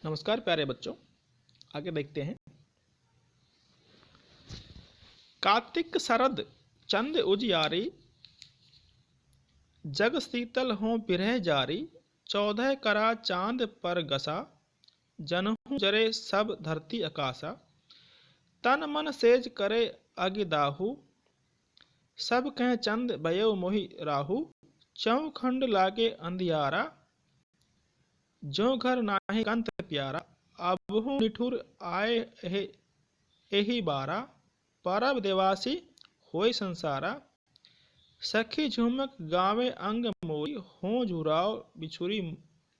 नमस्कार प्यारे बच्चों, आगे देखते हैं। कार्तिक शरद चंद उजियारी, जग शीतल हों बिरह जारी। 14 करा चांद पर गसा, जनहु जरे सब धरती आकाशा। तन मन सेज करे अगिदाहु, सब कह चंद भयो मोहि राहु। चौखंड लागे अंधियारा, जो घर नाहि कंत प्यारा। अबहु निठुर आए एहि बारा, परब देवासी होय संसारा। सखी झुमक गावे अंग मोरी, हो झुराव बिछुरी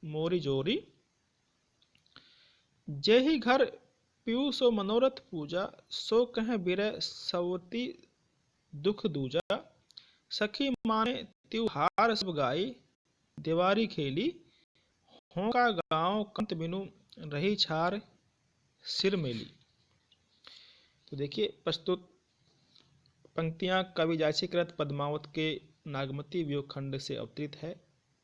मोरी जोरी। जेहि घर पीऊ सो मनोरथ पूजा, सो कह बिरह सवती दुख दूजा। सखी माने त्योहार सब गाई, देवारी खेली। हों का गाँव कंत बिनु, रही छार सिर मेली। तो देखिए, प्रस्तुत पंक्तियां कवि जायसीकृत पद्मावत के नागमती वियोग खंड से अवतरित है।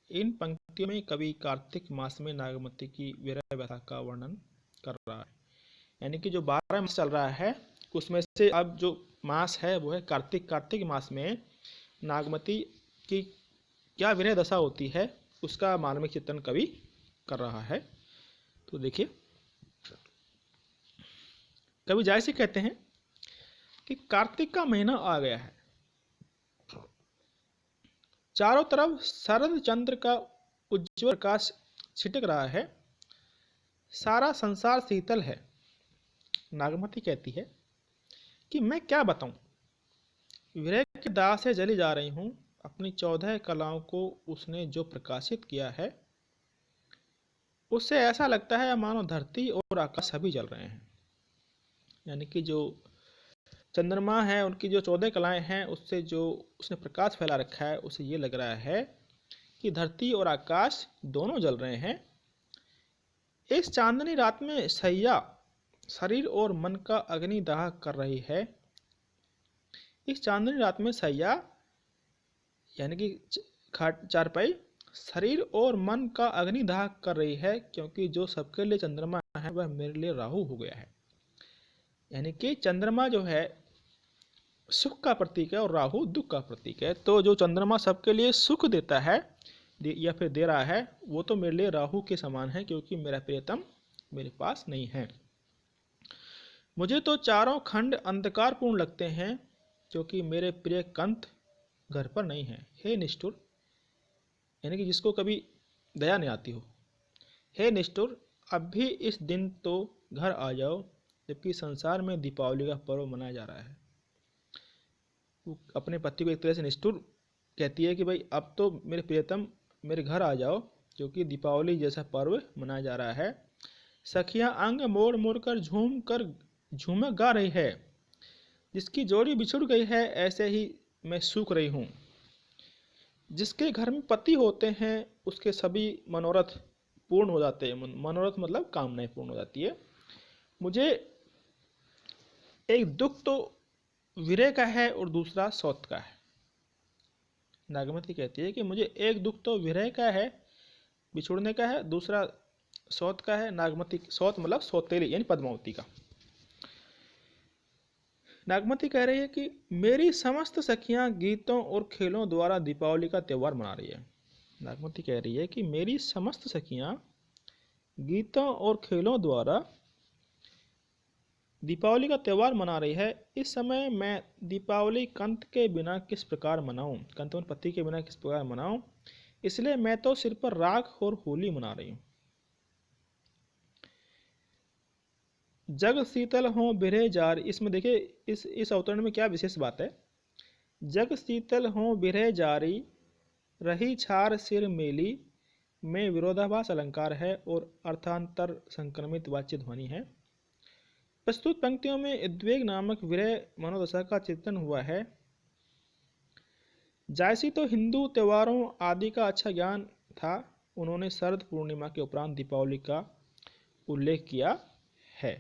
इन पंक्तियों में कवि कार्तिक मास में नागमती की विरह व्यथा का वर्णन कर रहा है। यानी कि जो 12 मास चल रहा है उसमें से अब जो मास है वो है कार्तिक। कार्तिक मास में नागमती की क्या विरह दशा होती है उसका मार्मिक चित्रण कवि कर रहा है। तो देखिए, कवि जायसी कहते हैं कि कार्तिक का महीना आ गया है, चारों तरफ शरद चंद्र का उज्ज्वल प्रकाश छिटक रहा है, सारा संसार शीतल है। नागमती कहती है कि मैं क्या बताऊं, विरह की दाह से जली जा रही हूं। अपनी 14 कलाओं को उसने जो प्रकाशित किया है उससे ऐसा लगता है मानो धरती और आकाश सभी जल रहे हैं। यानी कि जो चंद्रमा है उनकी जो 14 कलाएं हैं उससे जो उसने प्रकाश फैला रखा है उसे ये लग रहा है कि धरती और आकाश दोनों जल रहे हैं। इस चांदनी रात में सैया शरीर और मन का अग्निदाह कर रही है। इस चांदनी रात में सैया यानी कि खाट चारपाई शरीर और मन का अग्निदाह कर रही है, क्योंकि जो सबके लिए चंद्रमा है वह मेरे लिए राहु हो गया है। यानी कि चंद्रमा जो है सुख का प्रतीक है और राहु दुख का प्रतीक है। तो जो चंद्रमा सबके लिए सुख देता है या फिर दे रहा है वो तो मेरे लिए राहु के समान है, क्योंकि मेरा प्रियतम मेरे पास नहीं है। मुझे तो चारों खंड अंधकारपूर्ण लगते हैं, क्योंकि मेरे प्रिय कंत घर पर नहीं है। हे निष्ठुर, यानी कि जिसको कभी दया नहीं आती हो, हे निष्ठुर अब भी इस दिन तो घर आ जाओ, जबकि संसार में दीपावली का पर्व मनाया जा रहा है। वो अपने पति को एक तरह से निष्ठुर कहती है कि भाई अब तो मेरे प्रियतम मेरे घर आ जाओ, क्योंकि दीपावली जैसा पर्व मनाया जा रहा है। सखियां अंग मोड़ मोड़ कर झूमक गा रही है, जिसकी जोड़ी बिछुड़ गई है ऐसे ही मैं सूख रही हूँ। जिसके घर में पति होते हैं उसके सभी मनोरथ पूर्ण हो जाते हैं। मनोरथ मतलब कामनाएं पूर्ण हो जाती है। मुझे एक दुख तो विरह का है और दूसरा सौत का है। नागमती कहती है कि मुझे एक दुख तो विरह का है, बिछुड़ने का है, दूसरा सौत का है। नागमती सौत मतलब सौतेली यानी पद्मावती का। नागमती कह रही है कि मेरी समस्त सखियां गीतों और खेलों द्वारा दीपावली का त्यौहार मना रही है। नागमती कह रही है कि मेरी समस्त सखियां गीतों और खेलों द्वारा दीपावली का त्यौहार मना रही है। इस समय मैं दीपावली कंत के बिना किस प्रकार मनाऊं, कंत और पति के बिना किस प्रकार मनाऊं, इसलिए मैं तो सिर पर राख और होली मना रही हूं। जग शीतल हो बिरह जार, इसमें देखिए इस अवतरण में क्या विशेष बात है। जग शीतल हो बिरह जारी, रही छार सिर मेली में विरोधाभास अलंकार है और अर्थांतर संक्रमित वाच्य ध्वनि है। प्रस्तुत पंक्तियों में उद्वेग नामक विरह मनोदशा का चित्रण हुआ है। जायसी तो हिंदू त्योहारों आदि का अच्छा ज्ञान था, उन्होंने शरद पूर्णिमा के उपरांत दीपावली का उल्लेख किया है।